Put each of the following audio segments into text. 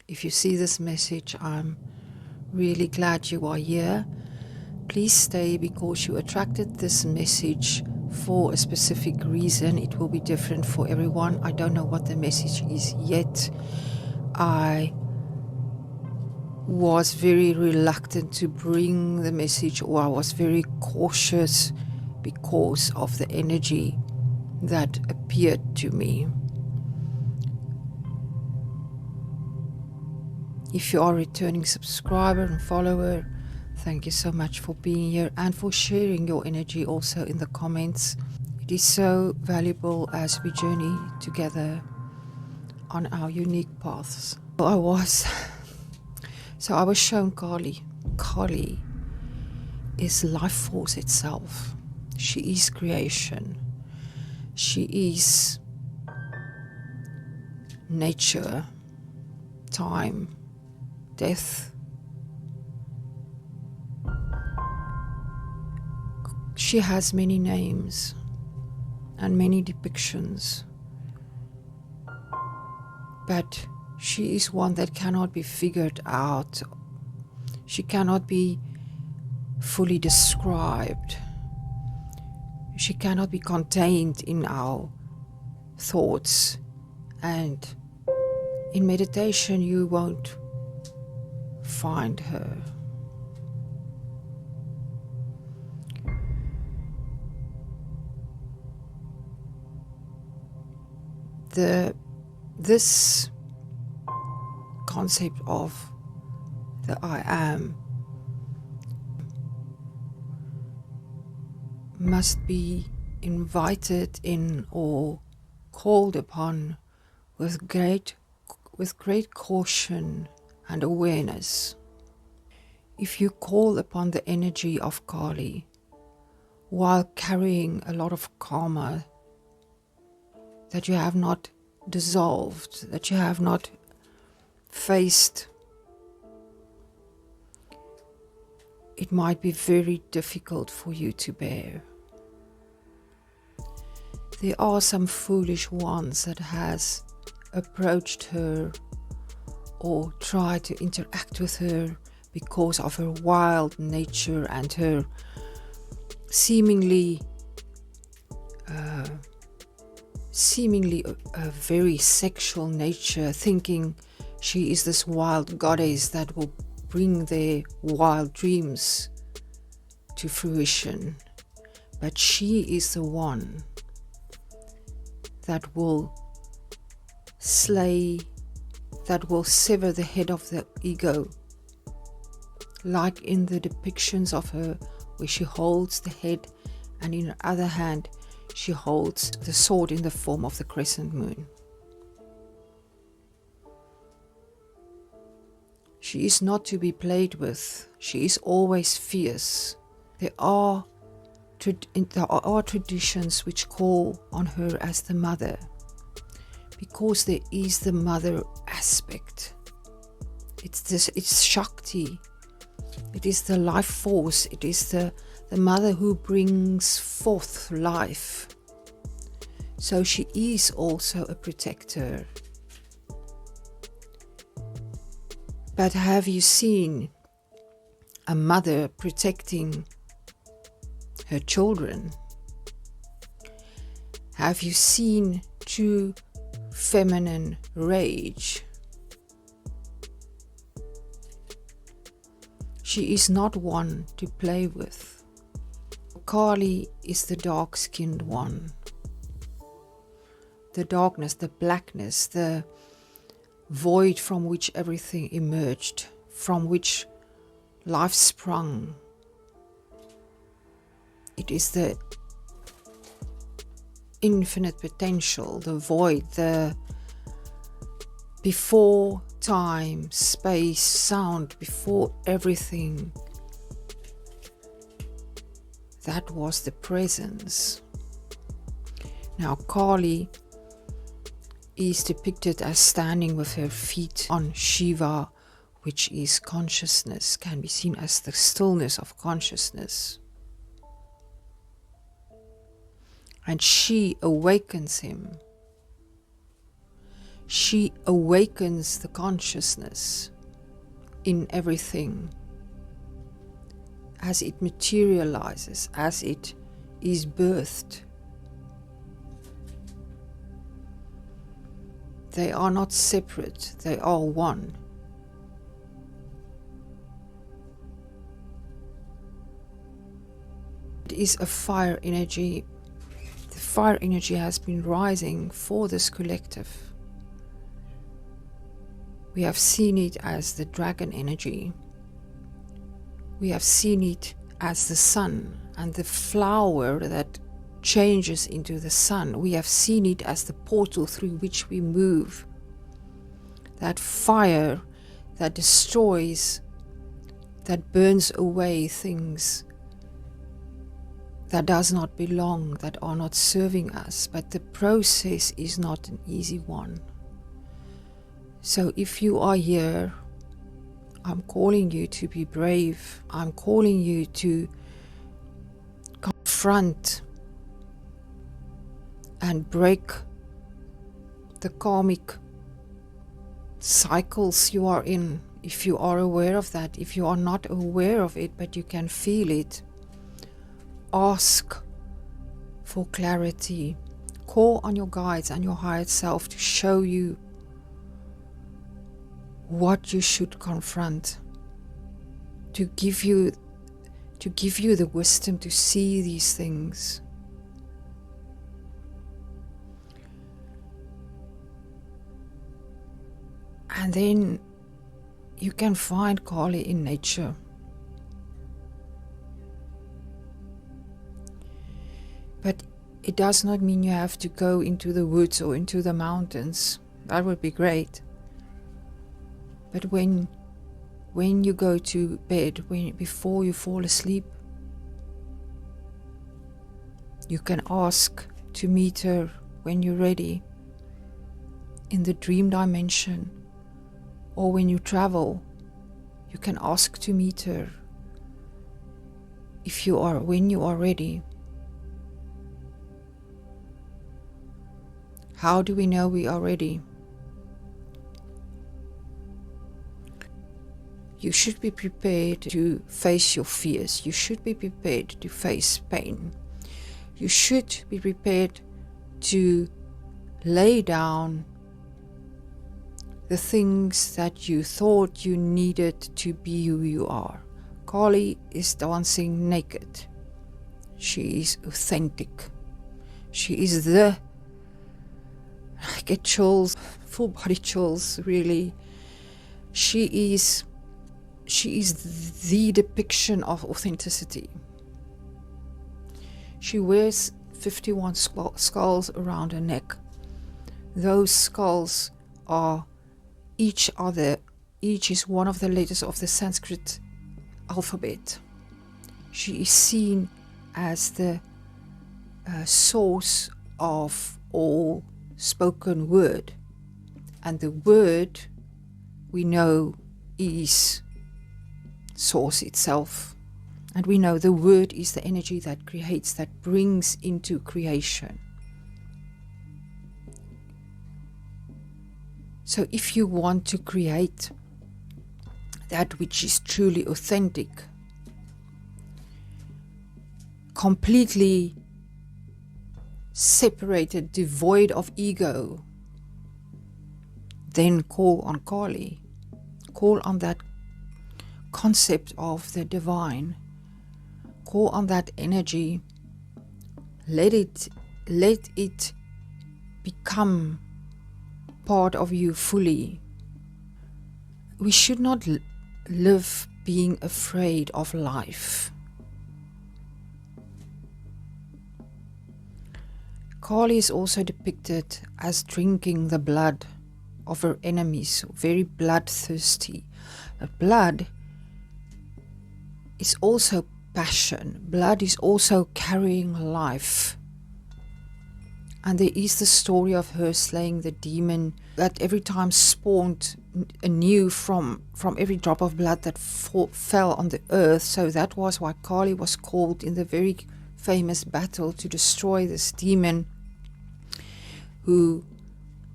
If you see this message, I'm really glad you are here. Please stay because you attracted this message for a specific reason. It will be different for everyone. I don't know what the message is yet. I was very reluctant to bring the message, or I was very cautious because of the energy that appeared to me. If you are a returning subscriber and follower, thank you so much for being here and for sharing your energy also in the comments. It is so valuable as we journey together on our unique paths. I was shown Kali. Kali is life force itself. She is creation. She is nature, time, death. She has many names and many depictions, but she is one that cannot be figured out. She cannot be fully described. She cannot be contained in our thoughts, and in meditation you won't find her. This concept of the I am must be invited in or called upon with great caution and awareness. If you call upon the energy of Kali while carrying a lot of karma that you have not dissolved, that you have not faced, it might be very difficult for you to bear. There are some foolish ones that has approached her or tried to interact with her because of her wild nature and her seemingly a very sexual nature, thinking she is this wild goddess that will bring their wild dreams to fruition. But she is the one that will slay, that will sever the head of the ego, like in the depictions of her where she holds the head and in her other hand she holds the sword in the form of the crescent moon. She is not to be played with. She is always fierce. There are traditions which call on her as the mother, because there is the mother aspect. It's Shakti. It is the life force. It is the mother who brings forth life. So she is also a protector. But have you seen a mother protecting her children? Have you seen true feminine rage? She is not one to play with. Kali is the dark-skinned one. The darkness, the blackness, the void from which everything emerged, from which life sprung. It is the infinite potential, the void, the before time, space, sound, before everything. That was the presence. Now Kali is depicted as standing with her feet on Shiva, which is consciousness, can be seen as the stillness of consciousness. And she awakens him. She awakens the consciousness in everything as it materializes, as it is birthed. They are not separate, they are one. It is a fire energy. The fire energy has been rising for this collective. We have seen it as the dragon energy. We have seen it as the sun and the flower that changes into the sun. We have seen it as the portal through which we move. That fire that destroys, that burns away things that does not belong, that are not serving us. But the process is not an easy one. So if you are here, I'm calling you to be brave. I'm calling you to confront and break the karmic cycles you are in. If you are aware of that, if you are not aware of it but you can feel it, ask for clarity. Call on your guides and your higher self to show you what you should confront, to give you the wisdom to see these things. And then you can find Kali in nature. But it does not mean you have to go into the woods or into the mountains. That would be great. But when you go to bed, before you fall asleep, you can ask to meet her when you're ready in the dream dimension. Or when you travel, you can ask to meet her when you are ready. How do we know we are ready? You should be prepared to face your fears. You should be prepared to face pain. You should be prepared to lay down the things that you thought you needed to be who you are. Kali is dancing naked. She is authentic. She is I get chills, full body chills, really. She is the depiction of authenticity. She wears 51 skulls around her neck. Those skulls are each is one of the letters of the Sanskrit alphabet. She is seen as the source of all spoken word. And the word, we know, is source itself. And we know the word is the energy that creates, that brings into creation. So if you want to create that which is truly authentic, completely separated, devoid of ego, then call on Kali. Call on that concept of the divine. Call on that energy. Let it become part of you fully. We should not live being afraid of life. Kali is also depicted as drinking the blood of her enemies, very bloodthirsty. But blood is also passion. Blood is also carrying life. And there is the story of her slaying the demon that every time spawned anew from every drop of blood that fell on the earth. So that was why Kali was called in the very famous battle to destroy this demon who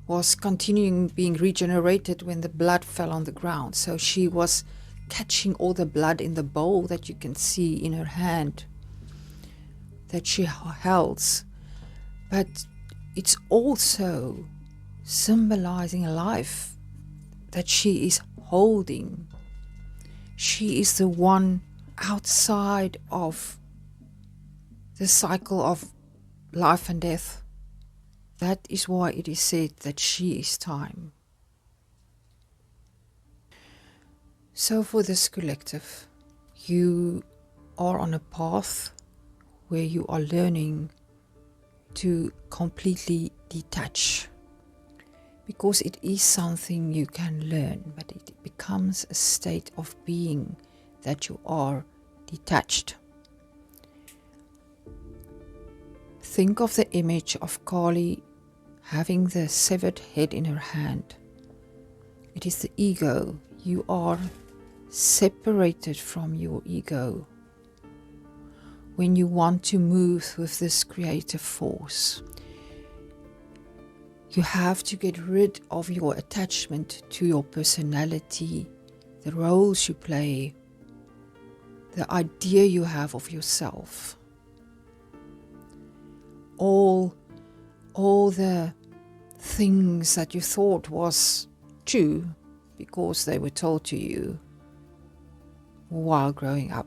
was continuing being regenerated when the blood fell on the ground. So she was catching all the blood in the bowl that you can see in her hand that she held. But it's also symbolizing a life that she is holding. She is the one outside of the cycle of life and death. That is why it is said that she is time. So for this collective, you are on a path where you are learning to completely detach, because it is something you can learn, but it becomes a state of being that you are detached. Think of the image of Kali having the severed head in her hand. It is the ego. You are separated from your ego when you want to move with this creative force. You have to get rid of your attachment to your personality, the roles you play, the idea you have of yourself. All the things that you thought was true because they were told to you while growing up.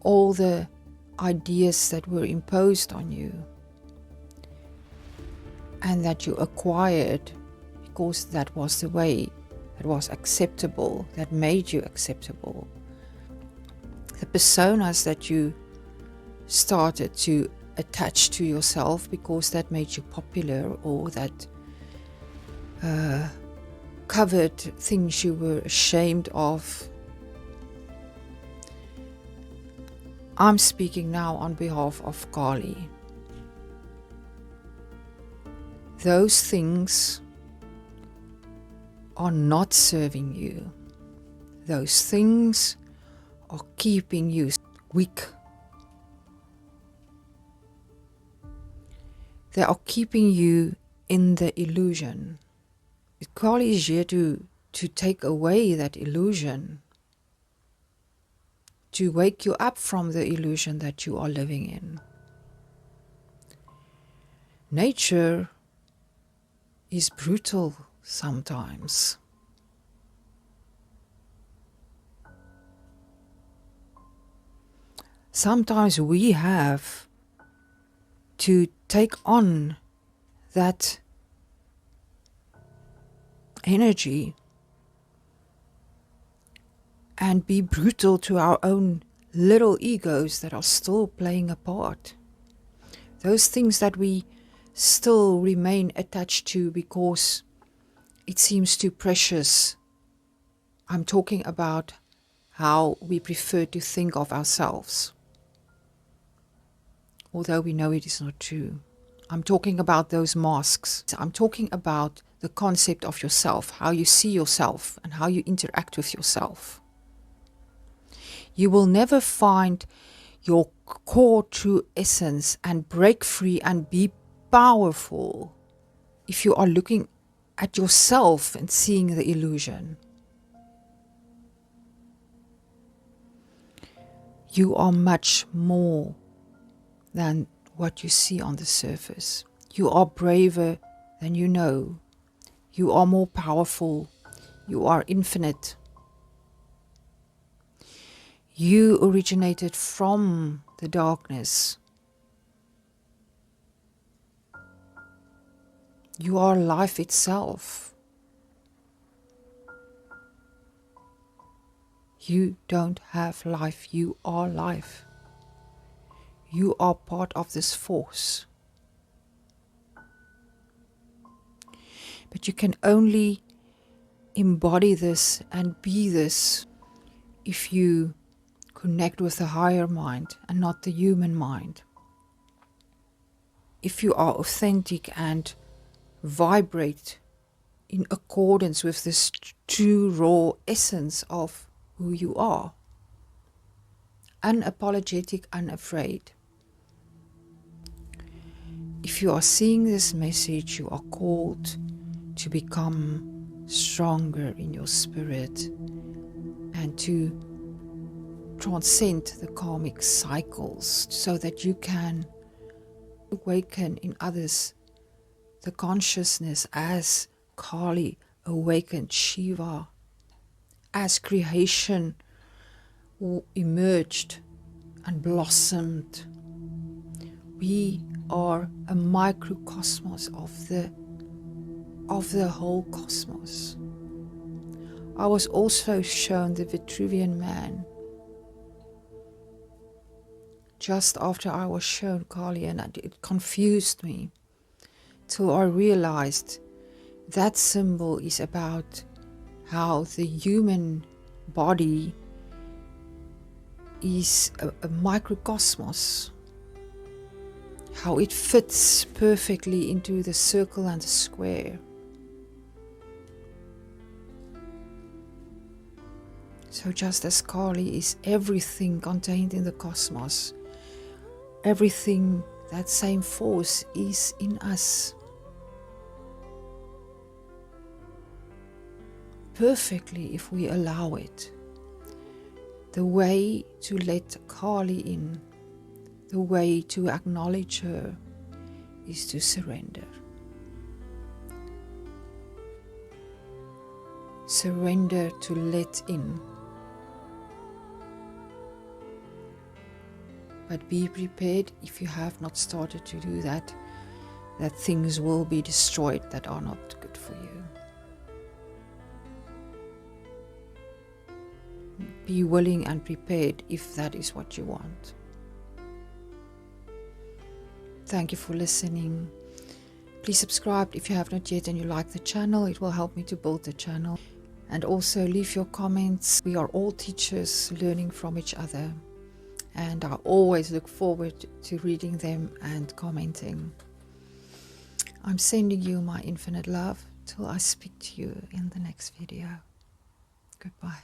All the ideas that were imposed on you and that you acquired because that was the way that was acceptable, that made you acceptable. The personas that you started to attach to yourself because that made you popular, or that covered things you were ashamed of. I'm speaking now on behalf of Kali. Those things are not serving you. Those things are keeping you weak. They are keeping you in the illusion. Kali is here to take away that illusion, to wake you up from the illusion that you are living in. Nature is brutal sometimes. Sometimes we have to take on that energy and be brutal to our own little egos that are still playing a part. Those things that we still remain attached to because it seems too precious. I'm talking about how we prefer to think of ourselves, although we know it is not true. I'm talking about those masks. I'm talking about the concept of yourself, how you see yourself and how you interact with yourself. You will never find your core true essence and break free and be powerful if you are looking at yourself and seeing the illusion. You are much more than what you see on the surface. You are braver than you know. You are more powerful. You are infinite. You originated from the darkness. You are life itself. You don't have life. You are life. You are part of this force. But you can only embody this and be this if you connect with the higher mind and not the human mind. If you are authentic and vibrate in accordance with this true raw essence of who you are. Unapologetic, unafraid. If you are seeing this message, you are called to become stronger in your spirit and to transcend the karmic cycles so that you can awaken in others the consciousness as Kali awakened Shiva, as creation emerged and blossomed. We are a microcosmos of the whole cosmos. I was also shown the Vitruvian Man just after I was shown Kali, and it confused me till I realized that symbol is about how the human body is a microcosmos, how it fits perfectly into the circle and the square. So just as Kali is everything contained in the cosmos, everything, that same force is in us. Perfectly if we allow it. The way to let Kali in, the way to acknowledge her, is to surrender. Surrender to let in. But be prepared, if you have not started to do that, that things will be destroyed that are not good for you. Be willing and prepared if that is what you want. Thank you for listening. Please subscribe if you have not yet and you like the channel. It will help me to build the channel. And also leave your comments. We are all teachers learning from each other. And I always look forward to reading them and commenting. I'm sending you my infinite love till I speak to you in the next video. Goodbye.